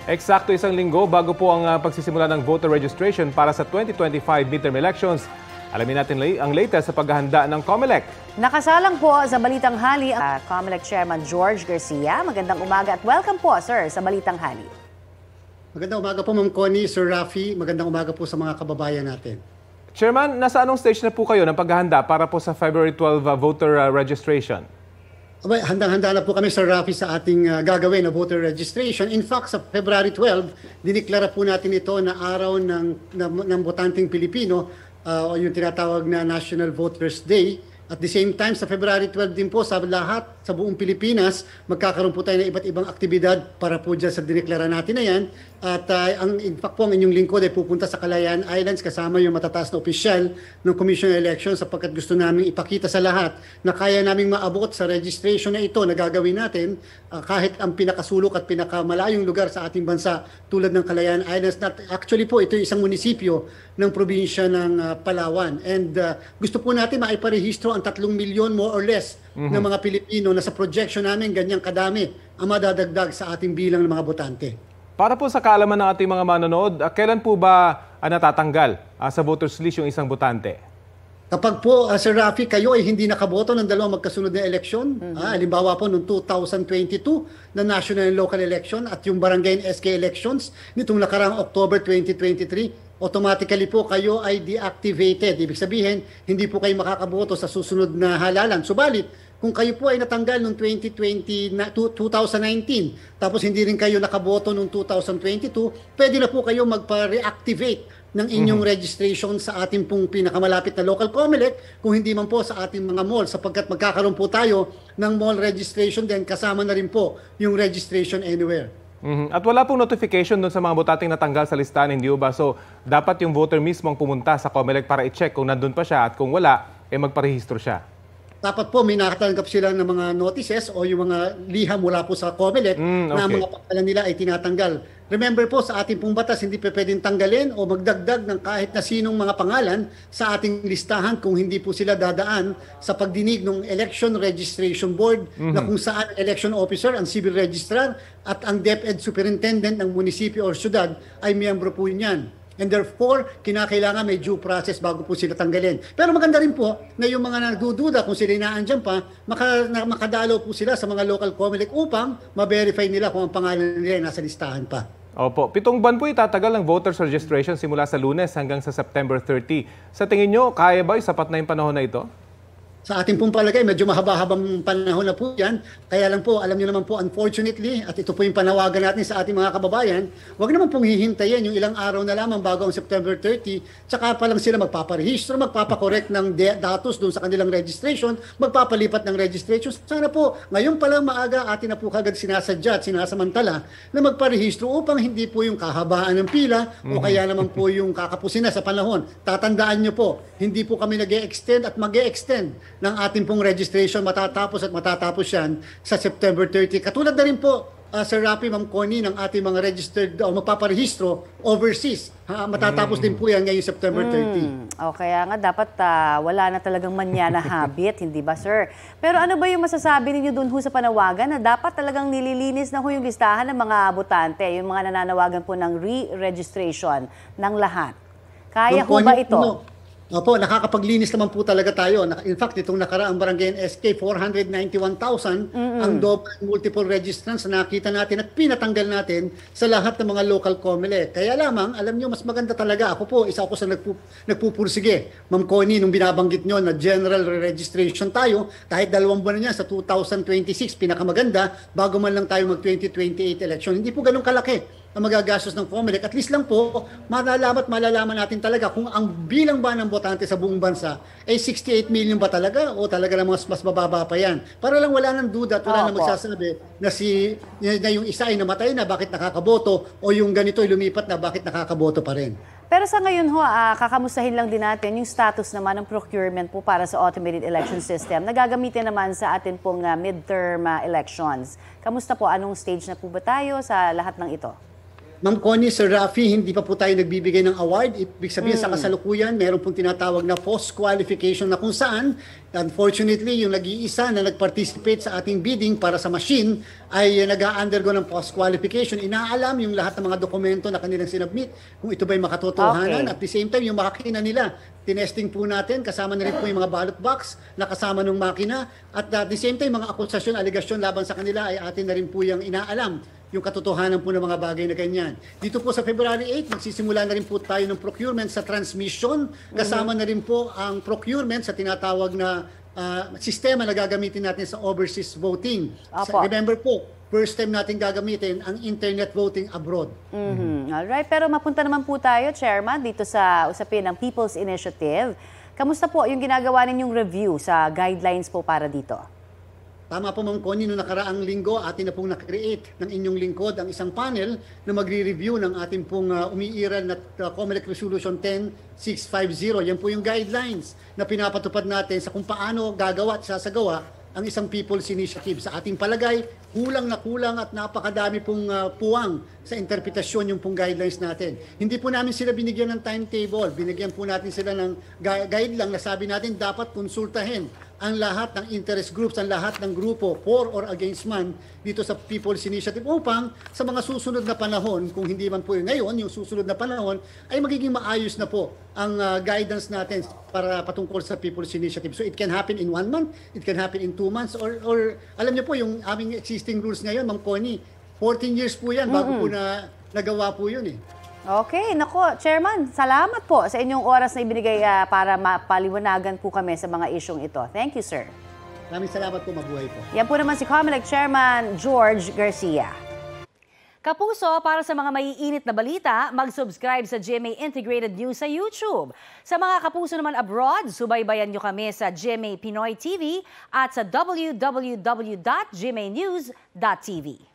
Eksakto isang linggo bago po ang pagsisimula ng voter registration para sa 2025 midterm elections. Alamin natin ang latest sa paghahanda ng COMELEC. Nakasalang po sa Balitang Hali ang COMELEC Chairman George Garcia. Magandang umaga at welcome po, sir, sa Balitang Hali. Magandang umaga po, Ma'am Connie, Sir Rafi. Magandang umaga po sa mga kababayan natin. Chairman, nasa anong stage na po kayo ng paghahanda para po sa February 12 voter registration? Handang-handa na po kami, Sir Rafi, sa ating gagawin na voter registration. In fact, sa February 12, diniklara po natin ito na araw ng botanteng Pilipino, yung tinatawag na National Voters Day. At the same time, sa February 12 din po, sa lahat, sa buong Pilipinas, magkakaroon po tayo ng iba't ibang aktibidad para po dyan sa diniklara natin na yan. At in fact po, ang inyong lingkod ay pupunta sa Kalayaan Islands kasama yung matataas na opisyal ng Commission on Elections sapagkat gusto namin ipakita sa lahat na kaya naming maabot sa registration na ito na gagawin natin kahit ang pinakasulok at pinakamalayong lugar sa ating bansa tulad ng Kalayaan Islands. Actually po, ito yung isang munisipyo ng probinsya ng Palawan. And gusto po natin maiparehistro ang 3 milyon more or less ng mga Pilipino na sa projection namin ganyang kadami ang madadagdag sa ating bilang ng mga botante. Para po sa kaalaman ng ating mga manonood, kailan po ba natatanggal sa voters list yung isang botante? Kapag po, Sir Rafi, kayo ay hindi nakaboto ng dalawang magkasunod na eleksyon, halimbawa po noong 2022 na national and local election at yung barangay and SK elections nitong nakaraang October 2023, automatically po kayo ay deactivated. Ibig sabihin, hindi po kayo makakaboto sa susunod na halalan. Subalit, kung kayo po ay natanggal noong 2019, tapos hindi rin kayo nakaboto noong 2022, pwede na po kayo magpa-reactivate ng inyong registration sa ating pong pinakamalapit na local COMELEC, kung hindi man po sa ating mga mall, sapagkat magkakaroon po tayo ng mall registration din, kasama na rin po yung registration anywhere. At wala pong notification doon sa mga botating natanggal sa listahan, hindi ba? So, dapat yung voter mismo ang pumunta sa COMELEC para i-check kung nandun pa siya at kung wala, magparehistro siya. Dapat po may nakatanggap sila ng mga notices o yung mga liham mula po sa COMELEC na mga pangalan nila ay tinatanggal. Remember po, sa ating pong batas, hindi pa pwedeng tanggalin o magdagdag ng kahit na sinong mga pangalan sa ating listahan kung hindi po sila dadaan sa pagdinig ng Election Registration Board na kung saan election officer, ang civil registrar at ang DepEd superintendent ng munisipyo o syudad ay miyembro po niyan. And therefore, kinakailangan may due process bago po sila tanggalin. Pero maganda rin po na yung mga nagdududa kung sila inaandyan pa, makadalo po sila sa mga local COMELEC upang ma-verify nila kung ang pangalan nila ay nasa listahan pa. Opo. 7 buwan po itatagal ng voters registration simula sa Lunes hanggang sa September 30. Sa tingin nyo, kaya ba sapat na yung panahon na ito? Sa ating pong palagay, medyo mahaba-habang panahon na po yan. Kaya lang po, alam niyo naman po, unfortunately, at ito po yung panawagan natin sa ating mga kababayan, huwag naman pong hihintayin yung ilang araw na lamang bago ang September 30, tsaka pa lang sila magpaparehistro, magpapakorek ng datos doon sa kanilang registration, magpapalipat ng registration. Sana po, ngayon pa lang maaga, atin na po kagad sinasadya at sinasamantala na magparehistro upang hindi po yung kahabaan ng pila o kaya naman po yung kakapusin na sa panahon. Tatandaan niyo po, hindi po kami nag-e-extend at mag-e-extend ng ating pong registration matatapos yan sa September 30. Katulad na rin po, Sir Rafi, Ma'am Connie, ng ating mga registered o magpaparehistro overseas. Matatapos din po yan ngayong September 30. Kaya nga dapat wala na talagang manya na habit, hindi ba, sir? Pero ano ba yung masasabi ninyo dun sa panawagan na dapat talagang nililinis na yung listahan ng mga botante, yung mga nananawagan po ng re-registration ng lahat? Kaya ho ba ito? Opo, nakakapaglinis naman po talaga tayo. In fact, itong nakaraang barangay SK, 491,000 ang double multiple registrants na nakita natin at pinatanggal natin sa lahat ng mga local COMELEC. Kaya lamang, alam nyo, mas maganda talaga. Ako po, isa ako sa nagpupursige. Ma'am Connie, nung binabanggit nyo na general registration tayo, kahit 2 buwan na niya sa 2026, pinakamaganda, bago man lang tayo mag-2028 election. Hindi po ganun kalaki ang magagastos ng COMELEC. At least lang po, malalaman natin talaga kung ang bilang ba ng botante sa buong bansa ay 68 million ba talaga o talaga lang mas bababa pa yan. Para lang wala nang duda at wala nang magsasabi na yung isa ay namatay na bakit nakakaboto o yung ganito ay lumipat na bakit nakakaboto pa rin. Pero sa ngayon ho, kakamustahin lang din natin yung status naman ng procurement po para sa automated election system na gagamitin naman sa atin pong midterm elections. Kamusta po? Anong stage na po ba tayo sa lahat ng ito? Ma'am Connie, Sir Rafi, hindi pa po tayo nagbibigay ng award. Ibig sabihin sa kasalukuyan, meron pong tinatawag na post-qualification na kung saan, unfortunately, yung nag-iisa na nag-participate sa ating bidding para sa machine ay nag-undergo ng post-qualification. Inaalam yung lahat ng mga dokumento na kanilang sinubmit, kung ito ba'y makatotohanan. Okay. At the same time, yung makina nila, tinesting po natin, kasama na rin po yung mga ballot box na kasama ng makina. At at the same time, mga akusasyon, aligasyon laban sa kanila ay atin na rin po yung inaalam yung katotohanan po ng mga bagay na ganyan. Dito po sa February 8, magsisimula na rin po tayo ng procurement sa transmission. Kasama na rin po ang procurement sa tinatawag na sistema na gagamitin natin sa overseas voting. Apo. Remember po, first time natin gagamitin ang internet voting abroad. Alright, pero mapunta naman po tayo, Chairman, dito sa usapin ng People's Initiative. Kamusta po yung ginagawa ninyong review sa guidelines po para dito? Tama po, Ma'am Connie, noong nakaraang linggo, atin na pong na-create ng inyong lingkod ang isang panel na magre-review ng ating pong umiiral na COMELEC Resolution 10650. Yan po yung guidelines na pinapatupad natin sa kung paano gagawa at sasagawa ang isang People's Initiative. Sa ating palagay, kulang na kulang at napakadami pong puwang sa interpretasyon yung pong guidelines natin. Hindi po namin sila binigyan ng timetable. Binigyan po natin sila ng guide lang na sabi natin dapat konsultahin ang lahat ng interest groups, ang lahat ng grupo for or against man dito sa People's Initiative upang sa mga susunod na panahon, kung hindi man po yung ngayon, yung susunod na panahon, ay magiging maayos na po ang guidance natin para patungkol sa People's Initiative. So it can happen in 1 month, it can happen in 2 months, or alam niyo po yung aming existing rules ngayon, Ma'am Connie, 14 years po yan bago po na nagawa po yun eh. Okay, nako, Chairman, salamat po sa inyong oras na ibinigay para mapaliwanagan po kami sa mga isyong ito. Thank you, sir. Maraming salamat po, mabuhay po. Yan po naman si COMELEC Chairman George Garcia. Kapuso, para sa mga maiinit na balita, mag-subscribe sa GMA Integrated News sa YouTube. Sa mga kapuso naman abroad, subaybayan nyo kami sa GMA Pinoy TV at sa www.gmanews.tv.